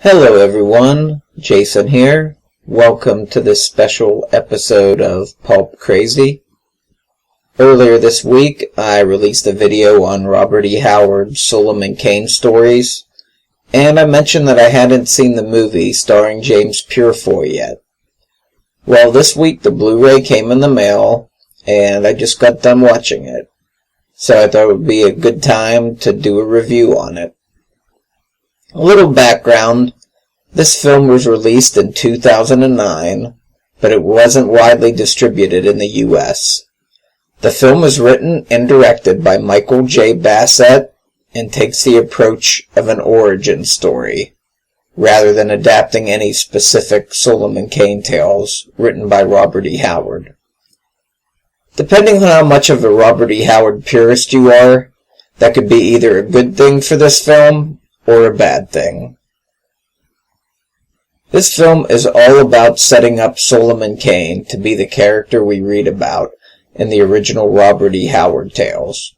Hello everyone, Jason here. Welcome to this special episode of Pulp Crazy. Earlier this week, I released a video on Robert E. Howard's Solomon Kane stories, and I mentioned that I hadn't seen the movie starring James Purefoy yet. Well, this week the Blu-ray came in the mail, and I just got done watching it, so I thought it would be a good time to do a review on it. A little background. This film was released in 2009, but it wasn't widely distributed in the US. The film was written and directed by Michael J. Bassett and takes the approach of an origin story, rather than adapting any specific Solomon Kane tales written by Robert E. Howard. Depending on how much of a Robert E. Howard purist you are, that could be either a good thing for this film or a bad thing. This film is all about setting up Solomon Kane to be the character we read about in the original Robert E. Howard tales.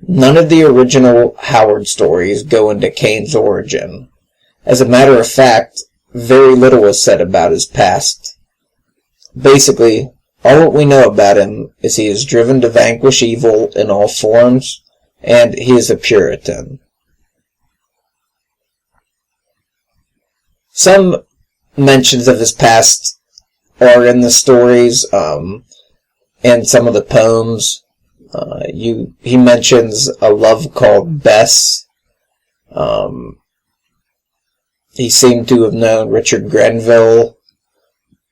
None of the original Howard stories go into Kane's origin. As a matter of fact, very little is said about his past. Basically, all that we know about him is he is driven to vanquish evil in all forms, and he is a Puritan. Some mentions of his past are in the stories, and some of the poems. He mentions a love called Bess. He seemed to have known Richard Grenville,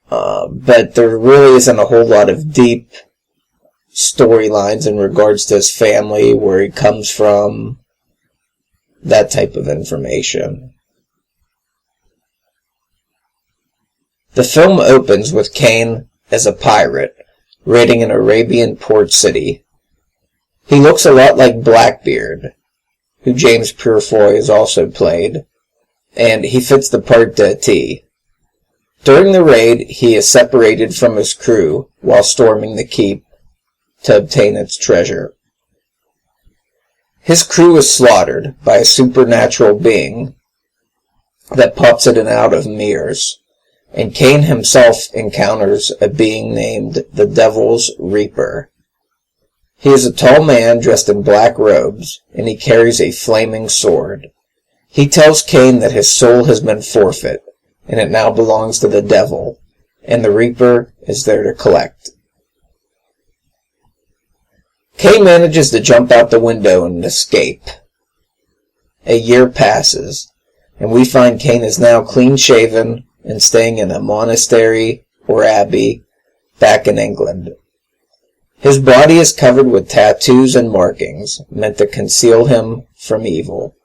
but there really isn't a whole lot of deep storylines in regards to his family, where he comes from, that type of information. The film opens with Kane as a pirate, raiding an Arabian port city. He looks a lot like Blackbeard, who James Purefoy has also played, and he fits the part to a T. During the raid, he is separated from his crew while storming the keep to obtain its treasure. His crew is slaughtered by a supernatural being that pops in and out of mirrors, and Kane himself encounters a being named the Devil's Reaper. He is a tall man dressed in black robes, and he carries a flaming sword. He tells Kane that his soul has been forfeit, and it now belongs to the devil, and the Reaper is there to collect. Kane manages to jump out the window and escape. A year passes, and we find Kane is now clean-shaven and staying in a monastery or abbey back in England. His body is covered with tattoos and markings meant to conceal him from evil.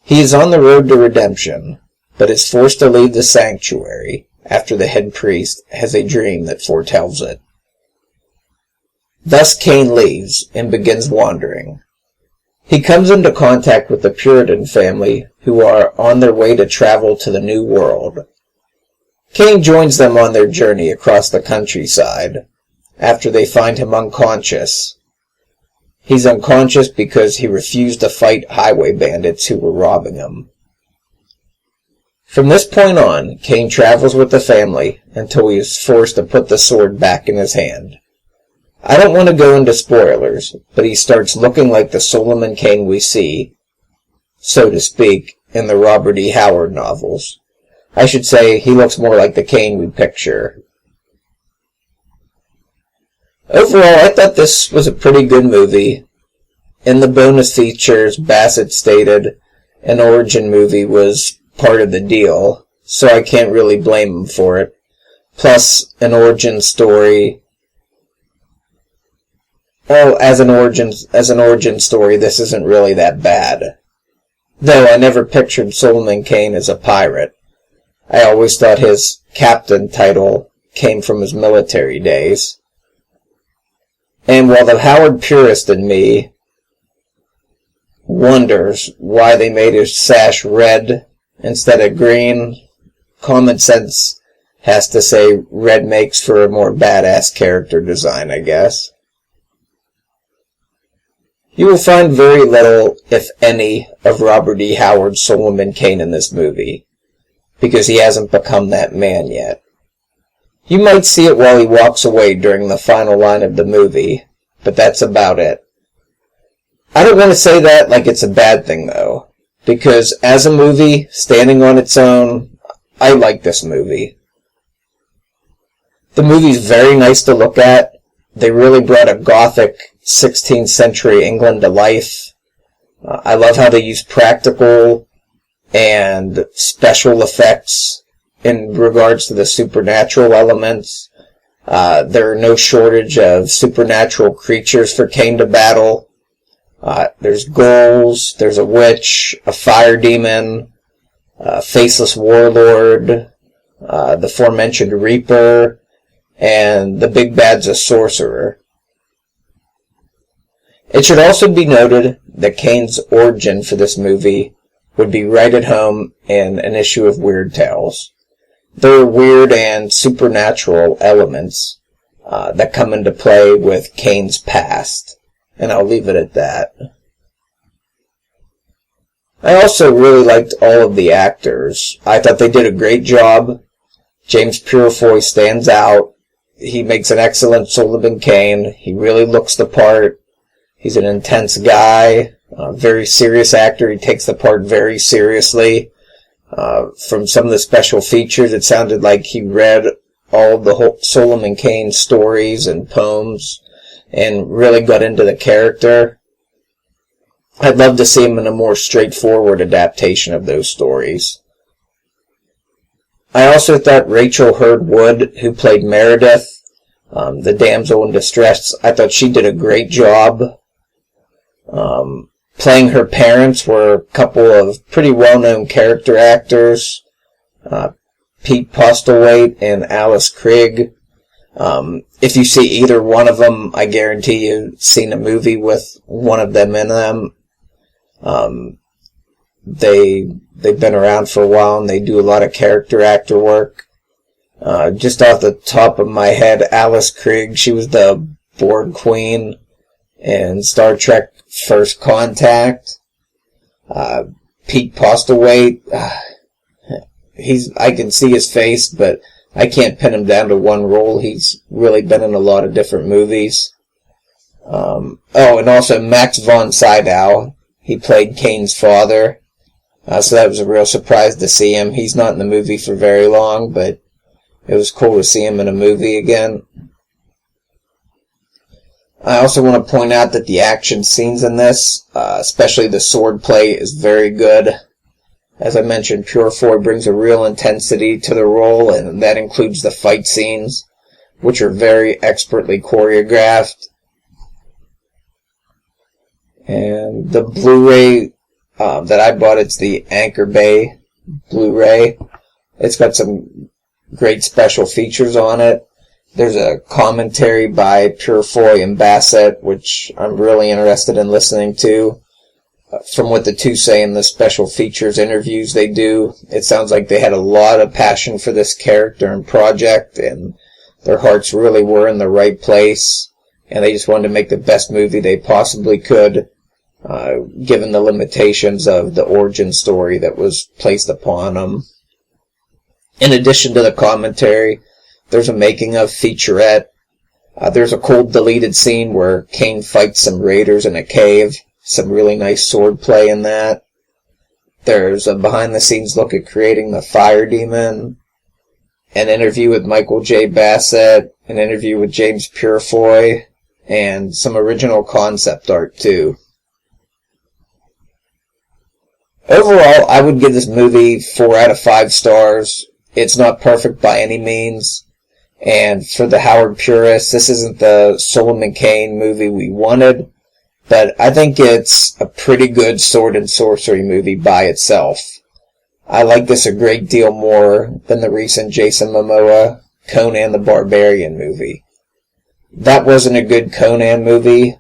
He is on the road to redemption, but is forced to leave the sanctuary after the head priest has a dream that foretells it. Thus Kane leaves and begins wandering. He comes into contact with the Puritan family who are on their way to travel to the New World. Kane joins them on their journey across the countryside after they find him unconscious. He's unconscious because he refused to fight highway bandits who were robbing him. From this point on, Kane travels with the family until he is forced to put the sword back in his hand. I don't want to go into spoilers, but he starts looking like the Solomon Kane we see, so to speak, in the Robert E. Howard novels. I should say, he looks more like the Kane we picture. Overall, I thought this was a pretty good movie. In the bonus features, Bassett stated an origin movie was part of the deal, so I can't really blame him for it. Plus, an origin story. Well, as an origin story, this isn't really that bad. Though I never pictured Solomon Kane as a pirate. I always thought his captain title came from his military days. And while the Howard purist in me wonders why they made his sash red instead of green, common sense has to say red makes for a more badass character design, I guess. You will find very little, if any, of Robert E. Howard's Solomon Kane in this movie. because he hasn't become that man yet. You might see it while he walks away during the final line of the movie, but that's about it. I don't want to say that like it's a bad thing, though, because as a movie, standing on its own, I like this movie. The movie's very nice to look at. They really brought a gothic 16th century England to life. I love how they use practical and special effects in regards to the supernatural elements. There are no shortage of supernatural creatures for Kane to battle. There's ghouls, there's a witch, a fire demon, a faceless warlord, the aforementioned Reaper, and the big bad's a sorcerer. It should also be noted that Kane's origin for this movie would be right at home in an issue of Weird Tales. There are weird and supernatural elements that come into play with Kane's past, and I'll leave it at that. I also really liked all of the actors. I thought they did a great job. James Purefoy stands out. He makes an excellent Solomon Kane. He really looks the part. He's an intense guy, a very serious actor. He takes the part very seriously. From some of the special features, it sounded like he read all of the whole Solomon Kane stories and poems and really got into the character. I'd love to see him in a more straightforward adaptation of those stories. I also thought Rachel Hurd Wood, who played Meredith, the damsel in distress, I thought she did a great job. Playing her parents were a couple of pretty well-known character actors, Pete Postlewaite and Alice Krige. If you see either one of them, I guarantee you've seen a movie with one of them in them. They've been around for a while and they do a lot of character actor work. Just off the top of my head, Alice Krige, she was the Borg Queen in Star Trek First Contact. Pete Postlewaite, I can see his face, but I can't pin him down to one role. He's really been in a lot of different movies. And also Max von Sydow. He played Kane's father. So that was a real surprise to see him. He's not in the movie for very long, but it was cool to see him in a movie again. I also want to point out that the action scenes in this, especially the sword play, is very good. As I mentioned, Purefoy brings a real intensity to the role, and that includes the fight scenes, which are very expertly choreographed. And the Blu-ray that I bought, it's the Anchor Bay Blu-ray. It's got some great special features on it. There's a commentary by Purefoy and Bassett, which I'm really interested in listening to. From what the two say in the special features interviews they do, it sounds like they had a lot of passion for this character and project, and their hearts really were in the right place, and they just wanted to make the best movie they possibly could, given the limitations of the origin story that was placed upon them. In addition to the commentary, there's a making-of featurette. There's a cold deleted scene where Kane fights some raiders in a cave. Some really nice sword play in that. There's a behind-the-scenes look at creating the fire demon. An interview with Michael J. Bassett. An interview with James Purefoy. And some original concept art, too. Overall, I would give this movie 4 out of 5 stars. It's not perfect by any means. And for the Howard purists, this isn't the Solomon Kane movie we wanted, but I think it's a pretty good sword and sorcery movie by itself. I like this a great deal more than the recent Jason Momoa Conan the Barbarian movie. That wasn't a good Conan movie,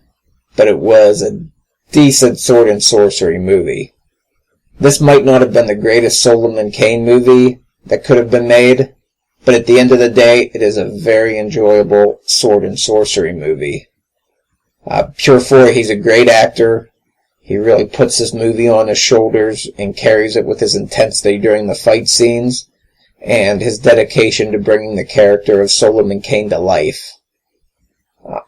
but it was a decent sword and sorcery movie. This might not have been the greatest Solomon Kane movie that could have been made, but at the end of the day, it is a very enjoyable sword and sorcery movie. Purefoy, he's a great actor. He really puts this movie on his shoulders and carries it with his intensity during the fight scenes. and his dedication to bringing the character of Solomon Kane to life.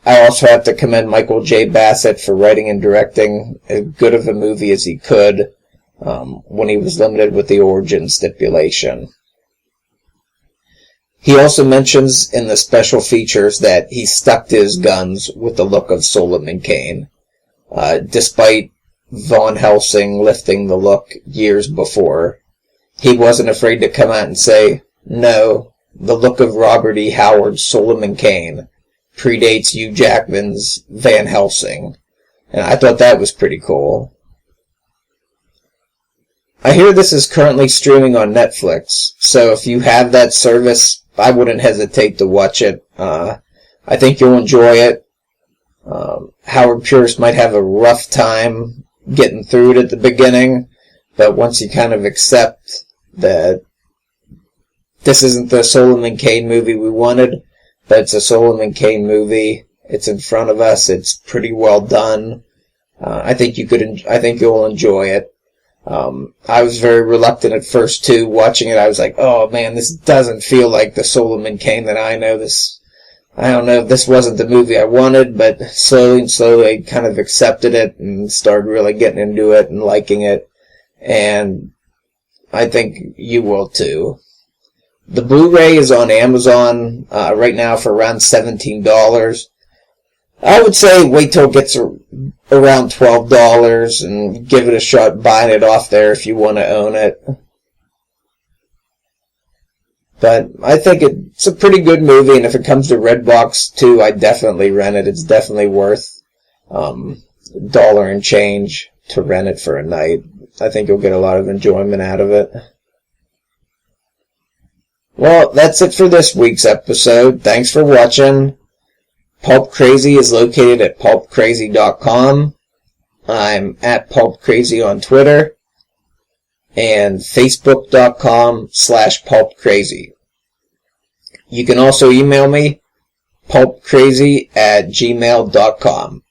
I also have to commend Michael J. Bassett for writing and directing as good of a movie as he could when he was limited with the origin stipulation. He also mentions in the special features that he stuck to his guns with the look of Solomon Kane, despite Van Helsing lifting the look years before. He wasn't afraid to come out and say, no, the look of Robert E. Howard's Solomon Kane predates Hugh Jackman's Van Helsing. And I thought that was pretty cool. I hear this is currently streaming on Netflix, so if you have that service, I wouldn't hesitate to watch it. I think you'll enjoy it. Howard Pierce might have a rough time getting through it at the beginning, but once you kind of accept that this isn't the Solomon Kane movie we wanted, but it's a Solomon Kane movie, it's in front of us, it's pretty well done, I think you'll enjoy it. I was very reluctant at first too, watching it. I was like, oh man, this doesn't feel like the Solomon Kane that I know. I don't know if this wasn't the movie I wanted, but slowly and slowly I kind of accepted it and started really getting into it and liking it. And I think you will too. The Blu-ray is on Amazon right now for around $17. I would say wait till it gets around $12 and give it a shot buying it off there if you want to own it. But I think it's a pretty good movie, and if it comes to Redbox too, I'd definitely rent it. It's definitely worth $1 and change to rent it for a night. I think you'll get a lot of enjoyment out of it. Well, that's it for this week's episode. Thanks for watching. Pulp Crazy is located at pulpcrazy.com. I'm at Pulp Crazy on Twitter and facebook.com/pulpcrazy. You can also email me, pulpcrazy@gmail.com.